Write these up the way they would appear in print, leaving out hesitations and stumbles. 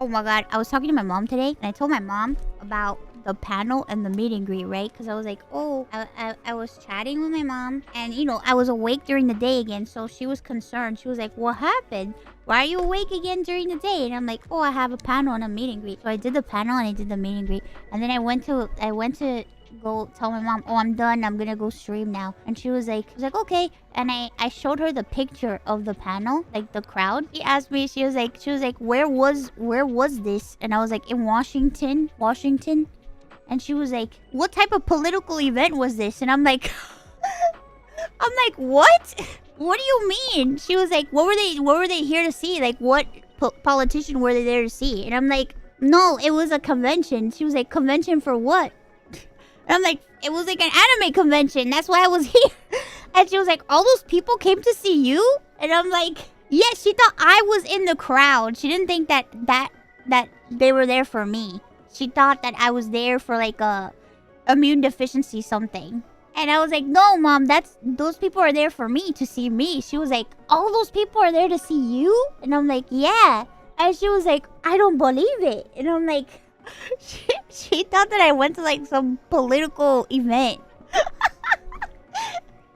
Oh my god, I was talking to my mom today, and I told my mom about the panel and the meet and greet, right? Because I was like, oh, I was chatting with my mom, and you know, I was awake during the day again, so she was concerned. She was like, what happened? Why are you awake again during the day? And I'm like, oh, I have a panel and a meet and greet. So I did the panel and I did the meet and greet, and then I went to go tell my mom, oh, I'm done, I'm gonna go stream now. And she was like, okay. And I showed her the picture of the panel, like the crowd. She asked me, she was like, where was this? And I was like, in Washington. And she was like, what type of political event was this? And I'm like, what? What do you mean? She was like, what were they here to see? Like, what politician were they there to see? And I'm like, no, it was a convention. She was like, convention for what? And I'm like, it was like an anime convention. That's why I was here. And she was like, all those people came to see you? And I'm like, yes, she thought I was in the crowd. She didn't think that they were there for me. She thought that I was there for like a immune deficiency something. And I was like, no, mom, those people are there for me, to see me. She was like, all those people are there to see you? And I'm like, yeah. And she was like, I don't believe it. And I'm like, she thought that I went to like some political event.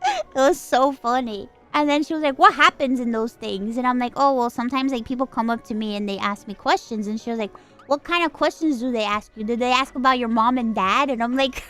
It was so funny. And then she was like, what happens in those things? And I'm like, oh, well, sometimes like people come up to me and they ask me questions. And she was like, what kind of questions do they ask you? Do they ask about your mom and dad? And I'm like,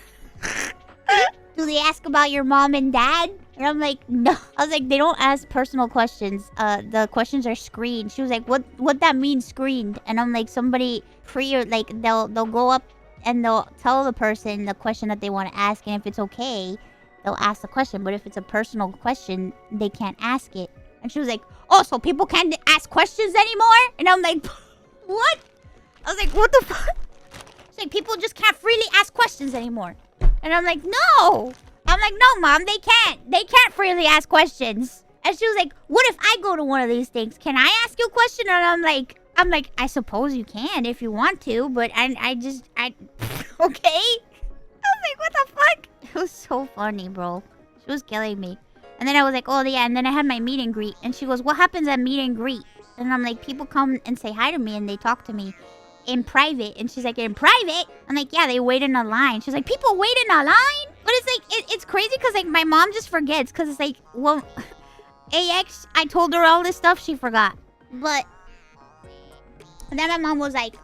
do they ask about your mom and dad? And I'm like, no. I was like, they don't ask personal questions. The questions are screened. She was like, what that means, screened? And I'm like, somebody like they'll go up and they'll tell the person the question that they want to ask, and if it's okay, they'll ask the question. But if it's a personal question, they can't ask it. And she was like, oh, so people can't ask questions anymore? And I'm like, what? I was like, what the fuck? She's like, people just can't freely ask questions anymore. And I'm like, no. I'm like, no, mom, they can't. They can't freely ask questions. And she was like, what if I go to one of these things? Can I ask you a question? And I'm like, I suppose you can if you want to, but I okay? I was like, what the fuck? It was so funny, bro. She was killing me. And then I was like, oh, yeah. And then I had my meet and greet. And she goes, what happens at meet and greet? And I'm like, people come and say hi to me and they talk to me in private. And she's like, in private? I'm like, yeah, they wait in a line. She's like, people wait in a line? But it's like, it's crazy because like my mom just forgets. Because it's like, well, AX, I told her all this stuff, she forgot. But and then my mom was like,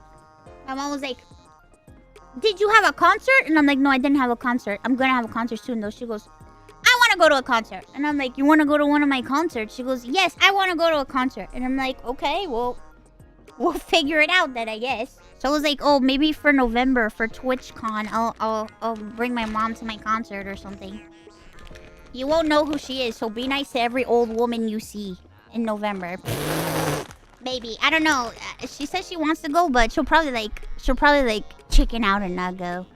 did you have a concert? And I'm like, no, I didn't have a concert. I'm gonna have a concert soon though. She goes, I want to go to a concert. And I'm like, you want to go to one of my concerts? She goes, yes, I want to go to a concert. And I'm like, okay, well, we'll figure it out then, I guess. So I was like, oh, maybe for November, for TwitchCon, I'll bring my mom to my concert or something. You won't know who she is, so be nice to every old woman you see in November. Maybe, I don't know. She says she wants to go, but she'll probably like chicken out and not go.